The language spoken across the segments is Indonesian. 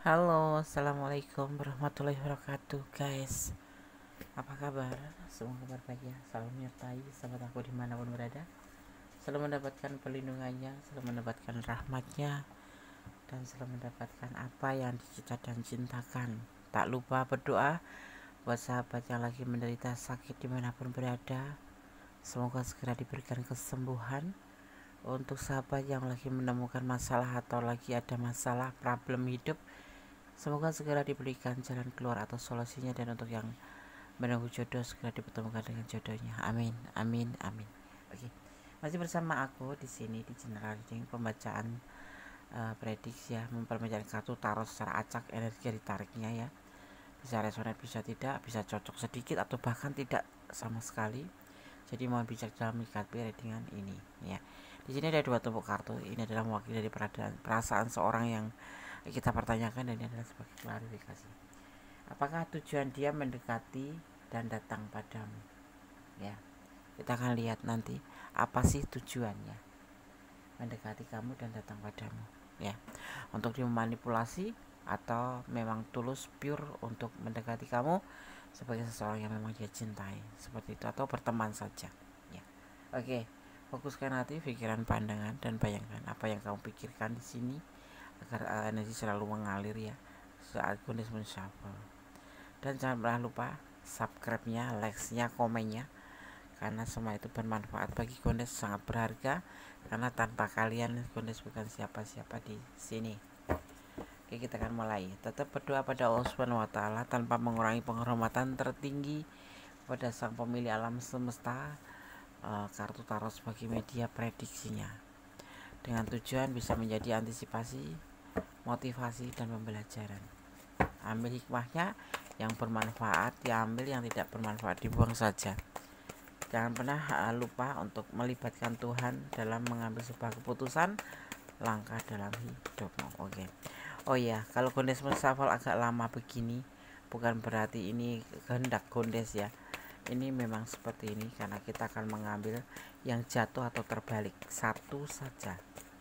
Halo, assalamualaikum warahmatullahi wabarakatuh, guys. Apa kabar? Semoga kabar baik ya. Salam menyertai sahabat aku dimanapun berada. Selalu mendapatkan perlindungannya, selalu mendapatkan rahmatnya, dan selalu mendapatkan apa yang dicita dan cintakan. Tak lupa berdoa buat sahabat yang lagi menderita sakit dimanapun berada. Semoga segera diberikan kesembuhan. Untuk sahabat yang lagi menemukan masalah atau lagi ada masalah problem hidup, semoga segera diberikan jalan keluar atau solusinya, dan untuk yang menunggu jodoh segera dipertemukan dengan jodohnya. Amin, amin, amin. Oke, masih bersama aku di sini di General Reading, pembacaan prediksi ya, memperbacakan kartu tarot secara acak, energi ditariknya ya. Bisa resonan, bisa tidak, bisa cocok sedikit atau bahkan tidak sama sekali. Jadi mohon bijak dalam menyikapi readingan ini ya. Di sini ada 2 tumpuk kartu. Ini adalah mewakili dari perasaan seorang yang kita pertanyakan, dan ini adalah sebagai klarifikasi. Apakah tujuan dia mendekati dan datang padamu? Ya, kita akan lihat nanti apa sih tujuannya mendekati kamu dan datang padamu. Ya, untuk dimanipulasi atau memang tulus pure untuk mendekati kamu sebagai seseorang yang memang dia cintai, seperti itu, atau berteman saja. Ya, oke. Fokuskan hati, pikiran, pandangan, dan bayangkan apa yang kamu pikirkan di sini agar energi selalu mengalir ya saat Gunis menshuffle. Dan jangan pernah lupa subscribe-nya, like-nya, komennya, karena semua itu bermanfaat bagi Gondes, sangat berharga, karena tanpa kalian Gondes bukan siapa-siapa di sini. Oke, kita akan mulai. Tetap berdoa pada Allah Subhanahu wa taala tanpa mengurangi penghormatan tertinggi pada Sang Pemilik alam semesta. Kartu tarot sebagai media prediksinya dengan tujuan bisa menjadi antisipasi, motivasi, dan pembelajaran. Ambil hikmahnya, yang bermanfaat diambil, yang tidak bermanfaat dibuang saja. Jangan pernah lupa untuk melibatkan Tuhan dalam mengambil sebuah keputusan langkah dalam hidupmu. Oke. Oh ya, kalau Gondes menshuffle agak lama begini bukan berarti ini kehendak Gondes ya. Ini memang seperti ini karena kita akan mengambil yang jatuh atau terbalik satu saja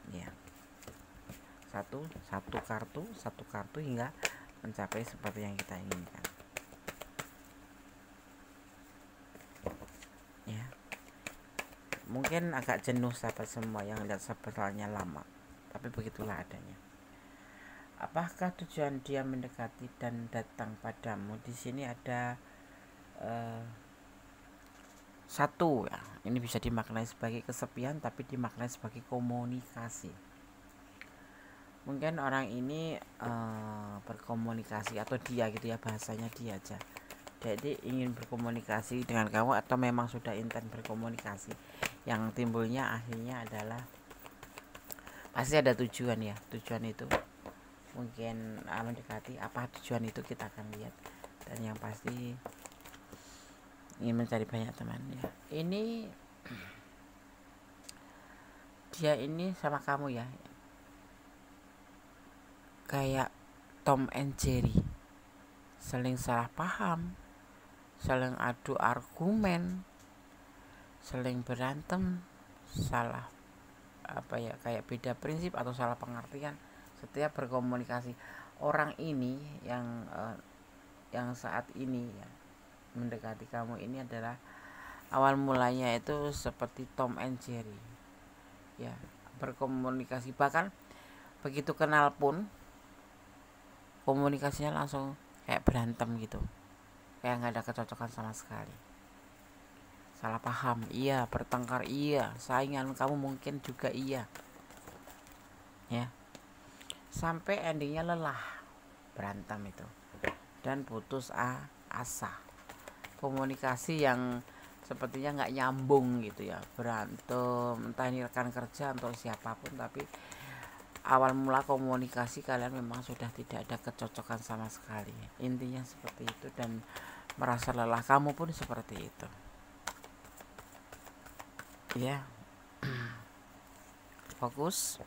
ya. Satu kartu hingga mencapai seperti yang kita inginkan ya. Mungkin agak jenuh sahabat semua yang lihat sebenarnya lama, tapi begitulah adanya. Apakah tujuan dia mendekati dan datang padamu? Di sini ada satu ya, ini bisa dimaknai sebagai kesepian, tapi dimaknai sebagai komunikasi. Mungkin orang ini berkomunikasi, atau dia gitu ya, bahasanya dia aja. Jadi ingin berkomunikasi dengan kamu, atau memang sudah intens berkomunikasi. Yang timbulnya akhirnya adalah pasti ada tujuan ya. Tujuan itu mungkin mendekati. Apa tujuan itu kita akan lihat. Dan yang pasti ingin mencari banyak teman ya. Ini dia ini sama kamu ya, kayak Tom and Jerry, saling salah paham, saling adu argumen, saling berantem, salah apa ya, kayak beda prinsip atau salah pengertian setiap berkomunikasi. Orang ini yang saat ini ya mendekati kamu ini adalah awal mulanya itu seperti Tom and Jerry ya, berkomunikasi, bahkan begitu kenal pun komunikasinya langsung kayak berantem gitu, kayak nggak ada kecocokan sama sekali. Salah paham iya, bertengkar iya, saingan kamu mungkin juga iya ya, sampai endingnya lelah berantem itu dan putus asa. Komunikasi yang sepertinya nggak nyambung gitu ya, berantem, entah ini rekan kerja atau siapapun, tapi awal mula komunikasi kalian memang sudah tidak ada kecocokan sama sekali. Intinya seperti itu, dan merasa lelah, kamu pun seperti itu ya. Fokus.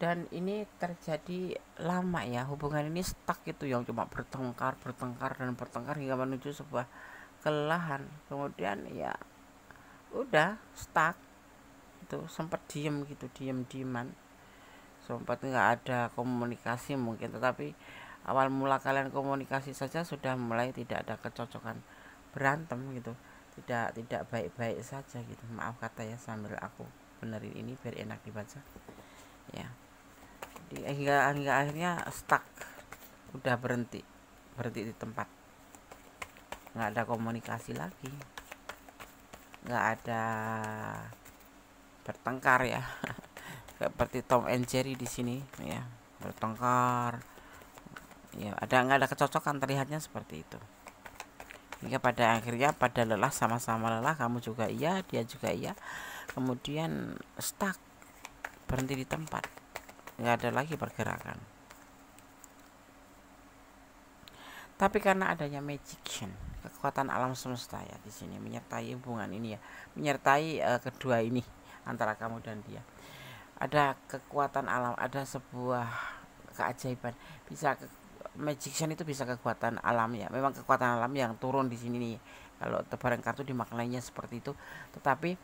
dan ini terjadi lama ya, hubungan ini stuck gitu, yang cuma bertengkar dan bertengkar hingga menuju sebuah kelelahan. Kemudian ya udah stuck itu, sempat diem gitu, dieman, sempat nggak ada komunikasi mungkin, tetapi awal mula kalian komunikasi saja sudah mulai tidak ada kecocokan, berantem gitu, tidak baik-baik saja gitu. Maaf kata ya, sambil aku benerin ini biar enak dibaca ya. Hingga akhirnya stuck, udah berhenti di tempat, nggak ada komunikasi lagi, nggak ada bertengkar ya. Seperti Tom and Jerry di sini ya, bertengkar ya, nggak ada kecocokan, terlihatnya seperti itu. Hingga pada akhirnya pada lelah, sama-sama lelah, kamu juga iya, dia juga iya, kemudian stuck, berhenti di tempat, nggak ada lagi pergerakan. Tapi karena adanya magician, kekuatan alam semesta ya di sini menyertai hubungan ini ya, menyertai kedua ini, antara kamu dan dia. Ada kekuatan alam, ada sebuah keajaiban. Magician itu bisa kekuatan alam ya, memang kekuatan alam yang turun di sini nih. Kalau tebaran kartu dimaknainya seperti itu, tetapi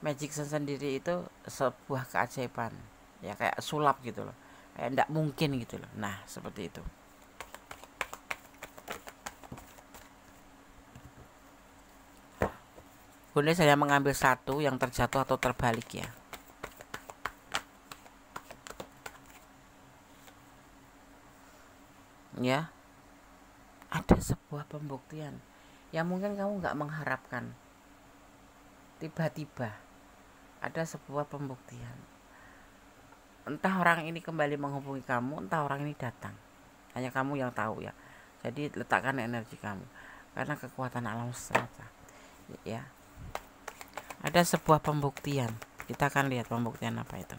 magician sendiri itu sebuah keajaiban ya, kayak sulap gitu loh, kayak tidak mungkin gitu loh. Nah seperti itu. Bunda saya mengambil satu yang terjatuh atau terbalik ya. Ya, ada sebuah pembuktian yang mungkin kamu nggak mengharapkan. Tiba-tiba ada sebuah pembuktian. Entah orang ini kembali menghubungi kamu, entah orang ini datang. Hanya kamu yang tahu ya. Jadi letakkan energi kamu, karena kekuatan alam semesta ya. Ada sebuah pembuktian. Kita akan lihat pembuktian apa itu.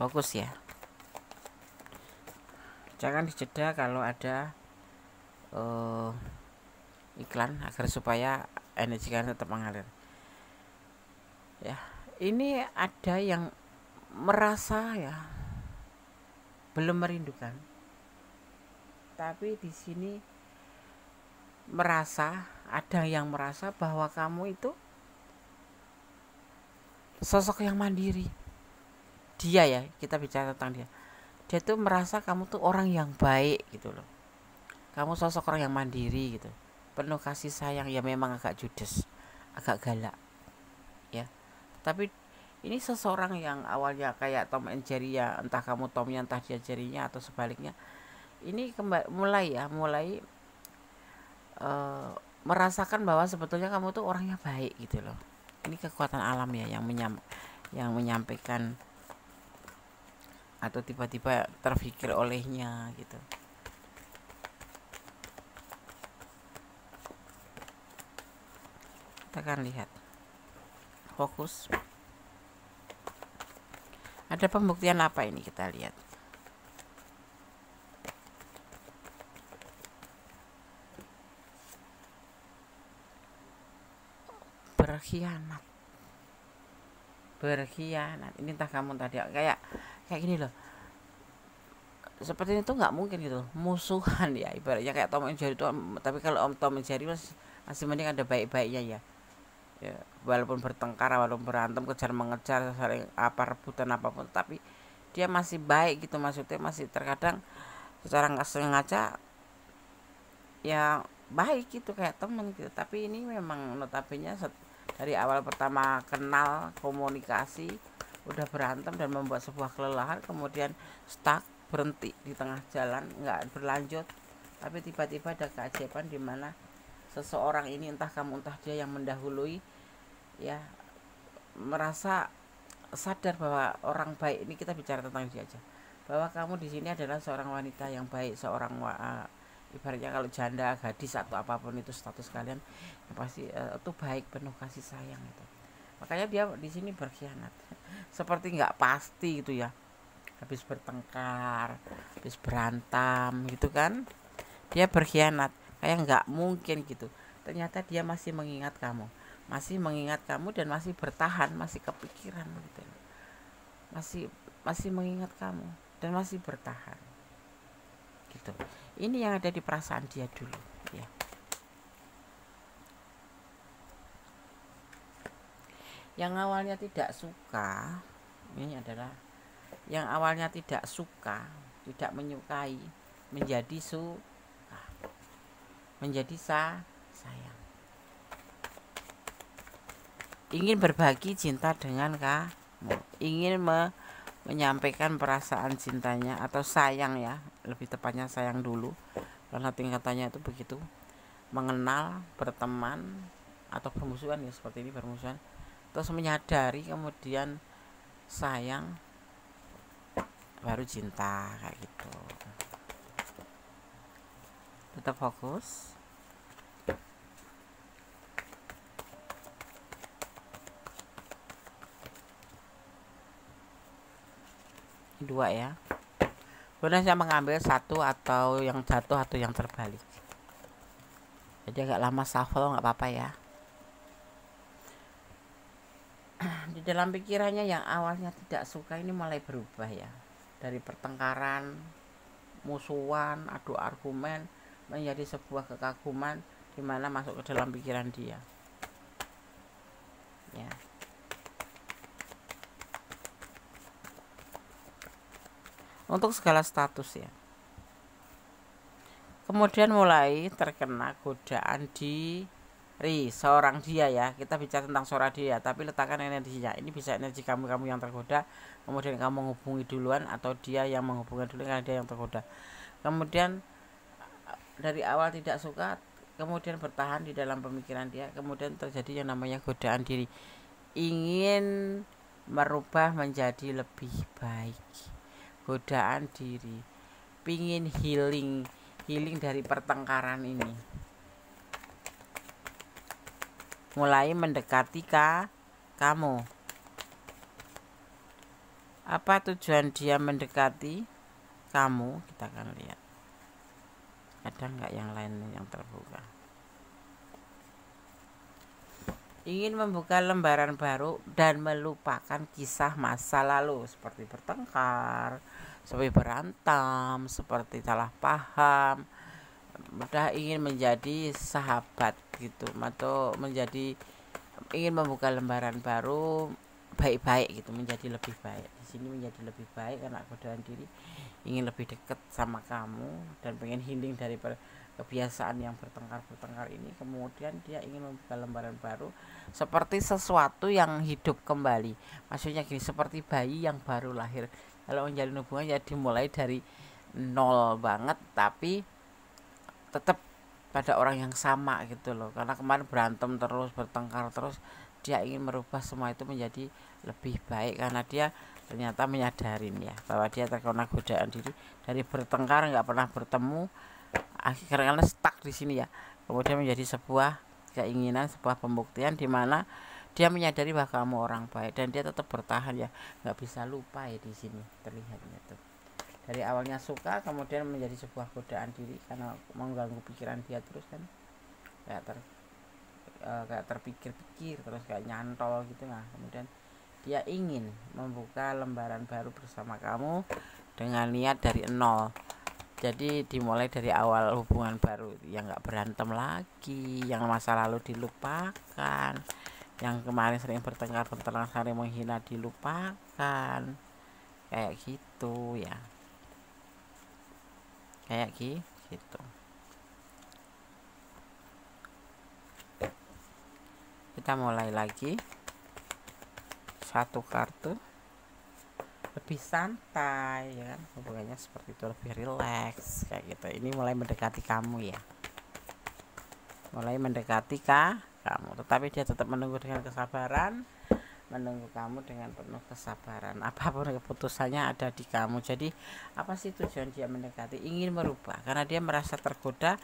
Fokus ya, jangan dijeda kalau ada iklan, agar supaya energi kalian tetap mengalir ya. Ini ada yang merasa ya belum merindukan, tapi di sini ada yang merasa bahwa kamu itu sosok yang mandiri. Dia ya, kita bicara tentang dia tuh merasa kamu tuh orang yang baik gitu loh. Kamu sosok orang yang mandiri gitu, penuh kasih sayang ya, memang agak judes, agak galak ya. Tapi ini seseorang yang awalnya kayak Tom and Jerry ya, entah kamu Tomnya entah dia Jerry-nya atau sebaliknya. Ini mulai merasakan bahwa sebetulnya kamu tuh orangnya baik gitu loh. Ini kekuatan alam ya yang menyampaikan, atau tiba-tiba terpikir olehnya gitu. Kita akan lihat. Fokus. Ada pembuktian apa ini, kita lihat. Berkhianat. Ini entah kamu tadi kayak gini loh, seperti itu nggak mungkin gitu, musuhan ya, ibaratnya kayak Tom and Jerry itu. Tapi kalau Tom and Jerry masih mending ada baik-baiknya ya. Ya, walaupun bertengkar, walaupun berantem, kejar mengejar, saling rebutan apapun, tapi dia masih baik gitu, maksudnya masih terkadang secara nggak sengaja ya baik gitu, kayak temen gitu. Tapi ini memang notabene dari awal pertama kenal, komunikasi, udah berantem dan membuat sebuah kelelahan, kemudian stuck, berhenti di tengah jalan, nggak berlanjut. Tapi tiba-tiba ada keajaiban di mana seseorang ini, entah kamu entah dia, yang mendahului ya, merasa sadar bahwa orang baik ini, kita bicara tentang dia aja, bahwa kamu di sini adalah seorang wanita yang baik, seorang ibaratnya kalau janda, gadis atau apapun itu status kalian, yang pasti itu baik, penuh kasih sayang itu. Makanya dia di sini berkhianat. Seperti nggak pasti gitu ya, habis bertengkar, habis berantem gitu kan, dia berkhianat, kayak nggak mungkin gitu. ternyata dia masih mengingat kamu, dan masih bertahan, masih kepikiran gitu, masih mengingat kamu dan masih bertahan gitu. Ini yang ada di perasaan dia dulu ya. Yang awalnya tidak suka, ini adalah yang awalnya tidak suka, tidak menyukai, menjadi suka, menjadi sayang, ingin berbagi cinta dengan kamu, ingin menyampaikan perasaan cintanya atau sayang ya, lebih tepatnya sayang dulu karena tingkatannya itu begitu, mengenal, berteman atau bermusuhan ya, seperti ini bermusuhan, terus menyadari, kemudian sayang, baru cinta kayak gitu. Tetap fokus. Dua ya. Kemudian saya mengambil satu atau yang jatuh atau yang terbalik. Jadi agak lama shuffle, nggak apa-apa ya. Di dalam pikirannya yang awalnya tidak suka ini mulai berubah ya. Dari pertengkaran, musuhan, adu argumen menjadi sebuah kekaguman di mana masuk ke dalam pikiran dia. Ya. Untuk segala status ya. Kemudian mulai terkena godaan diri seorang dia ya. Kita bicara tentang seorang dia, tapi letakkan energinya. Ini bisa energi kamu yang tergoda, kemudian kamu menghubungi duluan, atau dia yang menghubungi dulu karena dia yang tergoda. Kemudian dari awal tidak suka, kemudian bertahan di dalam pemikiran dia, kemudian terjadi yang namanya godaan diri, ingin merubah menjadi lebih baik. Godaan diri, pingin healing dari pertengkaran ini, mulai mendekati kamu. Apa tujuan dia mendekati kamu? Kita akan lihat. Ada nggak yang lain yang terbuka? Ingin membuka lembaran baru dan melupakan kisah masa lalu, seperti bertengkar, seperti berantem, seperti salah paham. Mudah ingin menjadi sahabat gitu, atau ingin membuka lembaran baru, baik-baik gitu, menjadi lebih baik. Di sini menjadi lebih baik karena godaan diri, ingin lebih dekat sama kamu dan pengen healing dari kebiasaan yang bertengkar ini. Kemudian dia ingin membuka lembaran baru, seperti sesuatu yang hidup kembali. Maksudnya gini, seperti bayi yang baru lahir. Kalau menjalin hubungan ya dimulai dari nol banget, tapi tetap pada orang yang sama gitu loh. Karena kemarin berantem terus, bertengkar terus, dia ingin merubah semua itu menjadi lebih baik karena dia ternyata menyadarin ya bahwa dia terkena godaan diri dari bertengkar, nggak pernah bertemu, akhirnya stuck di sini ya. Kemudian menjadi sebuah keinginan, sebuah pembuktian di mana dia menyadari bahwa kamu orang baik dan dia tetap bertahan ya, nggak bisa lupa ya. Di sini terlihatnya tuh dari awalnya suka, kemudian menjadi sebuah godaan diri karena mengganggu pikiran dia terus kan, kayak terpikir-pikir terus, kayak nyantol gitu. Nah kemudian dia ingin membuka lembaran baru bersama kamu dengan niat dari nol. Jadi dimulai dari awal hubungan baru yang gak berantem lagi, yang masa lalu dilupakan, yang kemarin sering bertengkar saling menghina dilupakan, kayak gitu ya, kayak gitu. Kita mulai lagi. Satu kartu lebih santai ya kan, hubungannya seperti itu, lebih rileks kayak gitu. Ini mulai mendekati kamu ya, mulai mendekati kamu, tetapi dia tetap menunggu dengan kesabaran, menunggu kamu dengan penuh kesabaran. Apapun keputusannya ada di kamu. Jadi apa sih tujuan dia mendekati? Ingin merubah karena dia merasa tergoda,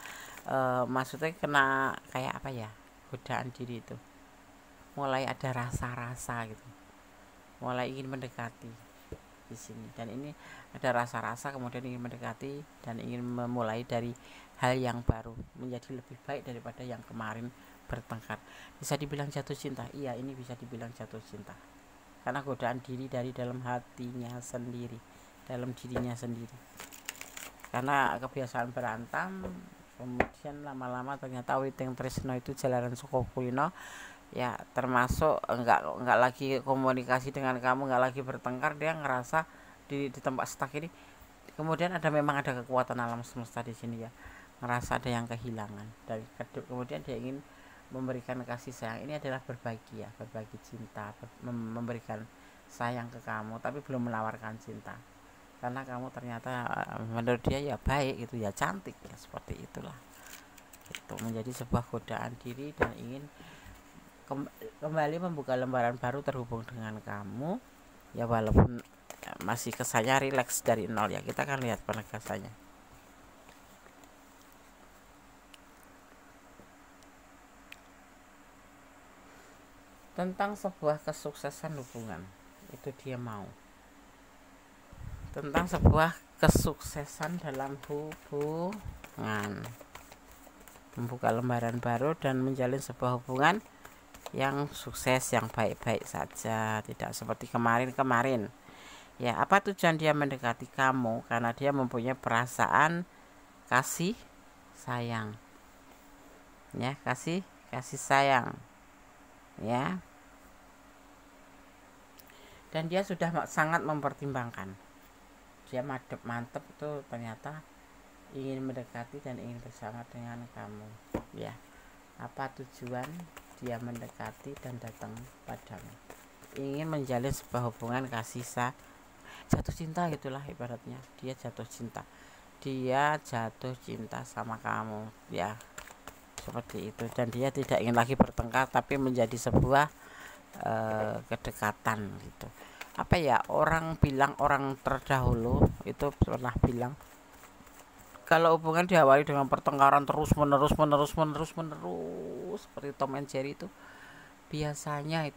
maksudnya kena kayak apa ya, godaan diri itu, mulai ada rasa-rasa gitu, mulai ingin mendekati di sini. Dan ini ada rasa-rasa, kemudian ingin mendekati dan ingin memulai dari hal yang baru, menjadi lebih baik daripada yang kemarin bertengkar. Bisa dibilang jatuh cinta? Iya, ini bisa dibilang jatuh cinta. Karena godaan diri dari dalam hatinya sendiri, dalam dirinya sendiri. Karena kebiasaan berantem, kemudian lama-lama ternyata witing tresno itu jalanan saka kulino, ya termasuk enggak lagi komunikasi dengan kamu, enggak lagi bertengkar, dia ngerasa di tempat stuck ini. Kemudian memang ada kekuatan alam semesta di sini ya, ngerasa ada yang kehilangan, dan kemudian dia ingin memberikan kasih sayang. Ini adalah berbagi ya, berbagi cinta, memberikan sayang ke kamu, tapi belum menawarkan cinta, karena kamu ternyata menurut dia ya baik, itu ya cantik ya, seperti itulah. Itu menjadi sebuah godaan diri dan ingin kembali membuka lembaran baru terhubung dengan kamu ya, walaupun masih kesannya rileks dari nol ya. Kita akan lihat penegasannya. Tentang sebuah kesuksesan hubungan, itu dia mau. Tentang sebuah kesuksesan dalam hubungan, membuka lembaran baru dan menjalin sebuah hubungan yang sukses, yang baik-baik saja, tidak seperti kemarin-kemarin. Ya, apa tujuan dia mendekati kamu? Karena dia mempunyai perasaan kasih sayang. Ya, kasih sayang. Ya. Dan dia sudah sangat mempertimbangkan. Dia mantep tuh, ternyata ingin mendekati dan ingin bersama dengan kamu. Ya. Apa tujuan dia mendekati dan datang padamu? Ingin menjalin sebuah hubungan kasih sayang, jatuh cinta gitulah ibaratnya. Dia jatuh cinta sama kamu ya, seperti itu. Dan dia tidak ingin lagi bertengkar, tapi menjadi sebuah kedekatan gitu. Apa ya, orang bilang, orang terdahulu itu pernah bilang, kalau hubungan diawali dengan pertengkaran terus menerus seperti Tom and Jerry itu, biasanya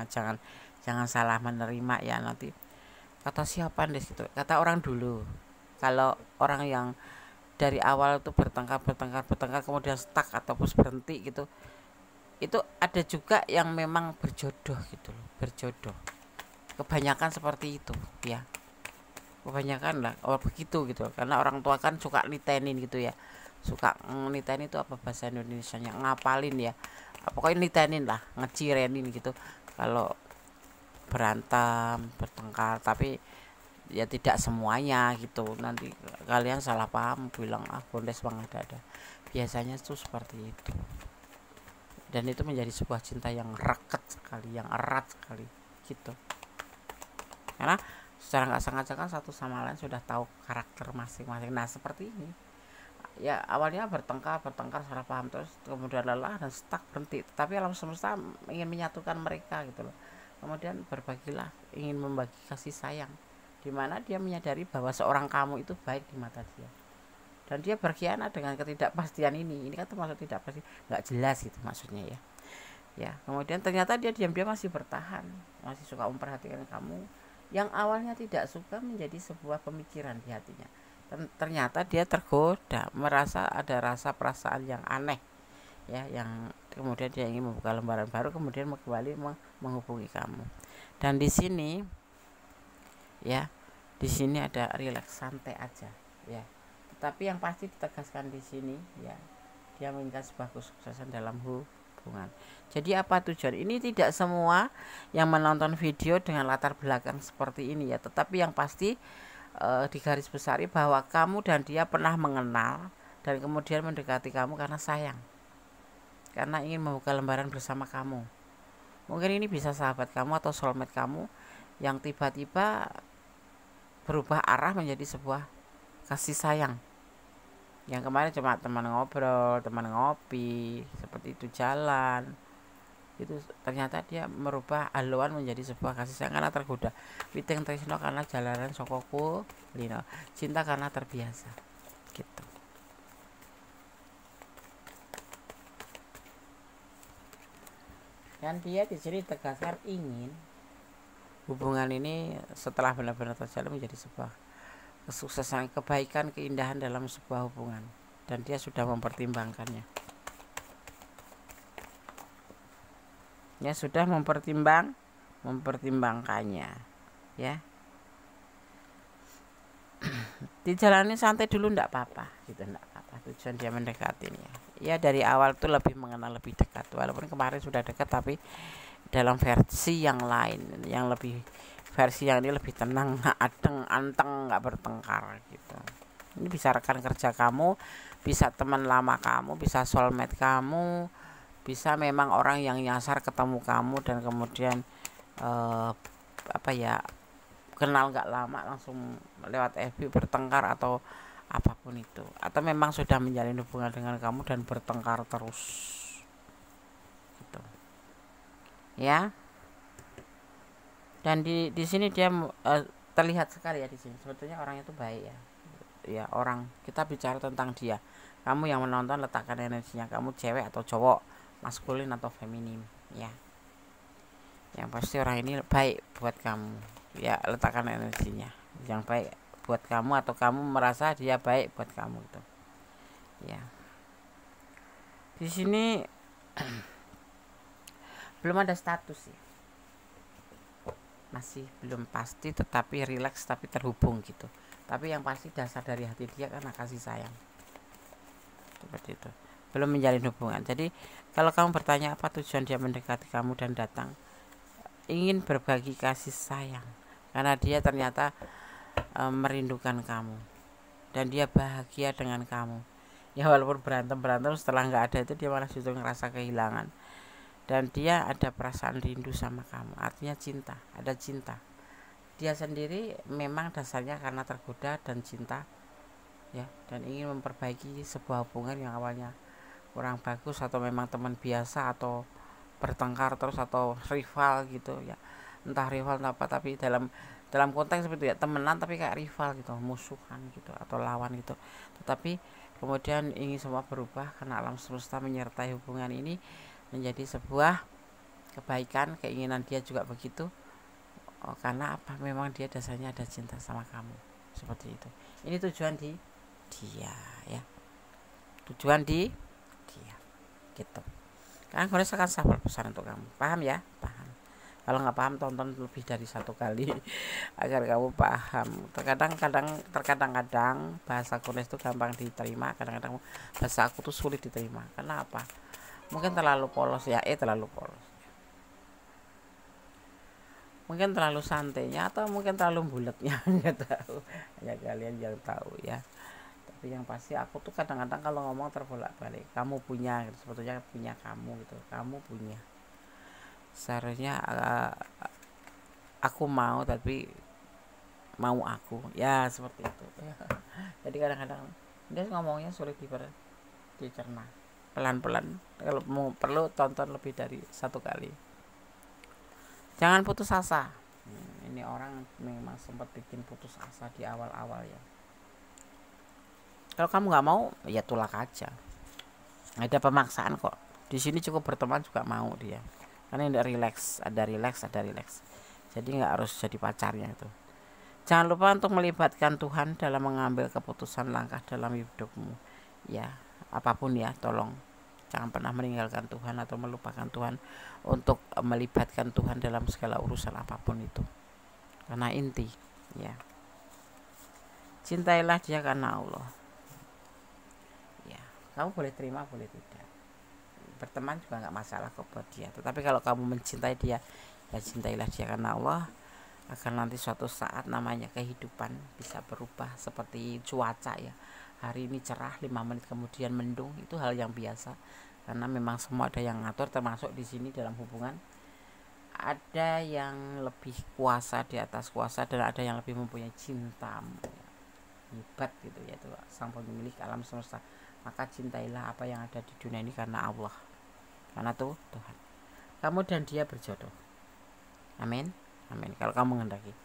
jangan salah menerima ya. Nanti kata siapa di situ, kata orang dulu, kalau orang yang dari awal itu bertengkar kemudian stuck ataupun berhenti gitu, itu ada juga yang memang berjodoh gitu loh, berjodoh. Kebanyakan seperti itu ya, kebanyakan lah begitu gitu. Karena orang tua kan suka nitenin gitu ya, suka nitenin itu apa bahasa Indonesianya, ngapalin ya, pokoknya nitenin lah, ngecirenin gitu kalau berantem bertengkar. Tapi ya tidak semuanya gitu, nanti kalian salah paham bilang bondes bang ada. Biasanya itu seperti itu, dan itu menjadi sebuah cinta yang raket sekali, yang erat sekali gitu. Karena secara nggak sengaja kan satu sama lain sudah tahu karakter masing-masing. Nah seperti ini ya, awalnya bertengkar salah paham, terus kemudian lelah dan stuck, berhenti. Tapi alam semesta ingin menyatukan mereka gitu loh. Kemudian berbagilah, ingin membagi kasih sayang, dimana dia menyadari bahwa seorang kamu itu baik di mata dia, dan dia berkhianat dengan ketidakpastian ini kan termasuk tidak pasti, nggak jelas gitu maksudnya ya. Kemudian ternyata dia diam-diam masih bertahan, masih suka memperhatikan kamu. Yang awalnya tidak suka menjadi sebuah pemikiran di hatinya. Ternyata dia tergoda, merasa ada rasa perasaan yang aneh ya, yang kemudian dia ingin membuka lembaran baru, kemudian kembali menghubungi kamu. Dan di sini ya, di sini ada rileks, santai aja ya. Tetapi yang pasti ditegaskan di sini ya, dia menginginkan sebuah kesuksesan dalam hubungan. Jadi apa tujuan? Ini tidak semua yang menonton video dengan latar belakang seperti ini ya, tetapi yang pasti digarisbesari bahwa kamu dan dia pernah mengenal dan kemudian mendekati kamu karena sayang, karena ingin membuka lembaran bersama kamu. Mungkin ini bisa sahabat kamu atau soulmate kamu yang tiba-tiba berubah arah menjadi sebuah kasih sayang. Yang kemarin cuma teman ngobrol, teman ngopi, seperti itu jalan, itu ternyata dia merubah haluan menjadi sebuah kasih sayang karena tergoda. Witing tresno karena jalanan sokoku lino, cinta karena terbiasa gitu. Dan dia di sini tegaskan ingin hubungan ini setelah benar-benar terjalin menjadi sebuah kesuksesan, kebaikan, keindahan dalam sebuah hubungan, dan dia sudah mempertimbangkannya. Ya, sudah mempertimbangkannya, ya. Dijalani santai dulu, ndak apa-apa gitu, ndak apa-apa. Tujuan dia mendekatinya ya dari awal tuh lebih mengenal, lebih dekat, walaupun kemarin sudah dekat, tapi dalam versi yang lain, yang lebih, versi yang ini lebih tenang, adeng, anteng, nggak bertengkar gitu. Ini bisa rekan kerja kamu, bisa teman lama kamu, bisa soulmate kamu, bisa memang orang yang nyasar ketemu kamu dan kemudian kenal nggak lama langsung lewat FB bertengkar atau apapun itu, atau memang sudah menjalin hubungan dengan kamu dan bertengkar terus gitu ya. Dan di sini dia terlihat sekali ya, di sini sebetulnya orang itu baik ya, orang, kita bicara tentang dia, kamu yang menonton letakkan energinya, kamu cewek atau cowok, maskulin atau feminim ya, yang pasti orang ini baik buat kamu ya, letakkan energinya yang baik buat kamu, atau kamu merasa dia baik buat kamu gitu ya. Di sini belum ada status ya, masih belum pasti, tetapi rileks, tapi terhubung gitu. Tapi yang pasti dasar dari hati dia karena kasih sayang, seperti itu, belum menjalin hubungan. Jadi kalau kamu bertanya apa tujuan dia mendekati kamu dan datang, ingin berbagi kasih sayang, karena dia ternyata merindukan kamu dan dia bahagia dengan kamu ya, walaupun berantem setelah nggak ada itu dia malah justru ngerasa kehilangan, dan dia ada perasaan rindu sama kamu, artinya cinta, ada cinta. Dia sendiri memang dasarnya karena tergoda dan cinta ya, dan ingin memperbaiki sebuah hubungan yang awalnya kurang bagus, atau memang teman biasa, atau bertengkar terus, atau rival gitu ya, entah rival entah apa, tapi dalam konteks seperti ya, temenan tapi kayak rival gitu, musuhan gitu, atau lawan gitu. Tetapi kemudian ingin semua berubah karena alam semesta menyertai hubungan ini menjadi sebuah kebaikan, keinginan dia juga begitu. Karena apa, memang dia dasarnya ada cinta sama kamu, seperti itu. Ini tujuan di dia ya, tujuan di dia gitu. Kan gue akan sabar pesan untuk kamu, paham ya, paham. Kalau nggak paham tonton lebih dari satu kali agar kamu paham. Terkadang bahasa Korea itu gampang diterima, kadang-kadang bahasa aku tuh sulit diterima. Kenapa? Mungkin terlalu polos ya, terlalu polos. Mungkin terlalu santainya, atau mungkin terlalu bulatnya, nggak tahu. Hanya kalian yang tahu ya. Tapi yang pasti aku tuh kadang-kadang kalau ngomong terbolak-balik. Kamu punya, gitu. Sebetulnya punya kamu gitu. Kamu punya. Seharusnya aku mau, tapi mau aku ya, seperti itu ya. Jadi kadang-kadang dia ngomongnya sulit dicerna, pelan-pelan. Kalau mau perlu tonton lebih dari satu kali. Jangan putus asa. Ini orang memang sempat bikin putus asa di awal-awal ya. Kalau kamu nggak mau ya tolak aja, nggak ada pemaksaan kok. Di sini cukup berteman juga mau dia, karena ini ada relax. Jadi nggak harus jadi pacarnya itu. Jangan lupa untuk melibatkan Tuhan dalam mengambil keputusan langkah dalam hidupmu ya, apapun ya, tolong jangan pernah meninggalkan Tuhan atau melupakan Tuhan, untuk melibatkan Tuhan dalam segala urusan apapun itu, karena inti ya, cintailah dia karena Allah ya. Kamu boleh terima, boleh tidak, berteman juga nggak masalah kok buat dia. Tetapi kalau kamu mencintai dia ya, cintailah dia karena Allah, agar nanti suatu saat namanya kehidupan bisa berubah seperti cuaca ya. Hari ini cerah, 5 menit kemudian mendung, itu hal yang biasa, karena memang semua ada yang ngatur, termasuk di sini dalam hubungan ada yang lebih kuasa di atas kuasa, dan ada yang lebih mempunyai cinta hebat gitu, yaitu sang pemilik alam semesta. Maka cintailah apa yang ada di dunia ini karena Allah, karena tuh Tuhan. Kamu dan dia berjodoh, amin. Amin. Kalau kamu menghendaki,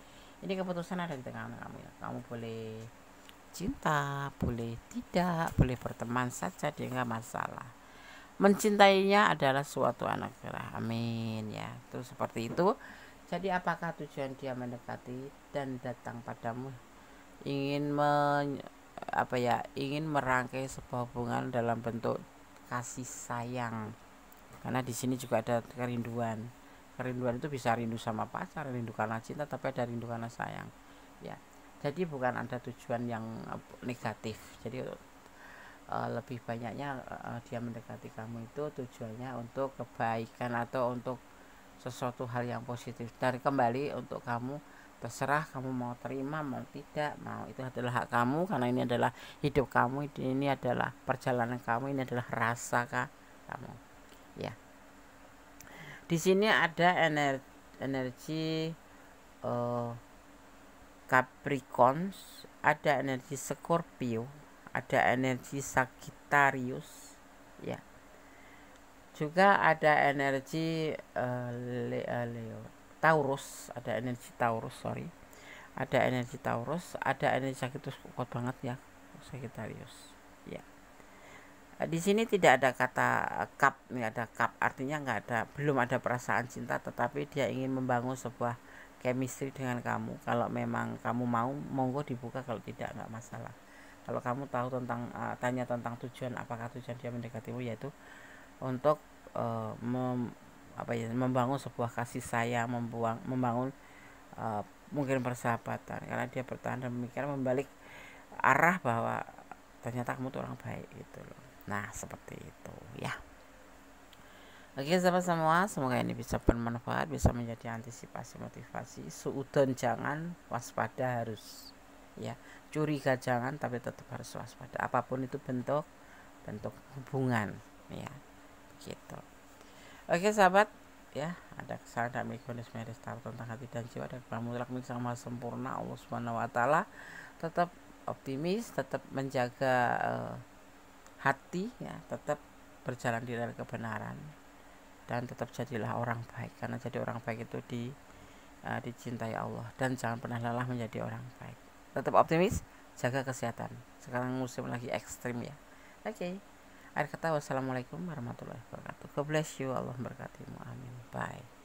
ini keputusan ada di tangan kamu ya. Kamu boleh cinta, boleh tidak, boleh berteman saja, dia nggak masalah. Mencintainya adalah suatu anugerah, amin ya. Itu seperti itu. Jadi apakah tujuan dia mendekati dan datang padamu ingin ingin merangkai sebuah hubungan dalam bentuk kasih sayang. Karena di sini juga ada kerinduan. Kerinduan itu bisa rindu sama pacar, rindu karena cinta, tapi ada rindu karena sayang. Ya. Jadi bukan ada tujuan yang negatif. Jadi lebih banyaknya dia mendekati kamu itu tujuannya untuk kebaikan atau untuk sesuatu hal yang positif. Dan kembali untuk kamu, terserah kamu mau terima mau tidak, mau itu adalah hak kamu, karena ini adalah hidup kamu, ini adalah perjalanan kamu, ini adalah rasa kamu. Ya. Di sini ada energi Capricorns, ada energi Scorpio, ada energi Sagittarius, ya. Juga ada energi Leo, Taurus, ada energi Taurus, ada energi Taurus, ada energi Sagittarius, kuat banget ya, Sagittarius, ya. Di sini tidak ada kata cup, nggak ada cup, artinya belum ada perasaan cinta, tetapi dia ingin membangun sebuah chemistry dengan kamu. Kalau memang kamu mau, monggo dibuka, kalau tidak nggak masalah. Kalau kamu tahu tentang tanya tentang tujuan, apakah tujuan dia mendekatimu, yaitu untuk membangun sebuah kasih sayang, membangun mungkin persahabatan, karena dia bertahan dan memikirkan membalik arah bahwa ternyata kamu tuh orang baik gitu loh. Nah seperti itu ya. Oke sahabat semua, semoga ini bisa bermanfaat, bisa menjadi antisipasi, motivasi. Suudon jangan, waspada harus, ya. Curiga jangan, tapi tetap harus waspada. Apapun itu bentuk hubungan, ya. Gitu. Oke sahabat, ya, ada kesalahan dan mekanisme yang tahu tentang hati dan jiwa, dan kamu mutlak milik sama sempurna Allah Subhanahu wa taala. Tetap optimis, tetap menjaga hati, ya, tetap berjalan di dalam kebenaran, dan tetap jadilah orang baik, karena jadi orang baik itu dicintai Allah, dan jangan pernah lelah menjadi orang baik. Tetap optimis, jaga kesehatan. Sekarang musim lagi ekstrim ya. Oke. Akhir kata, wassalamualaikum warahmatullahi wabarakatuh. God bless you, Allah memberkatimu, amin. Bye.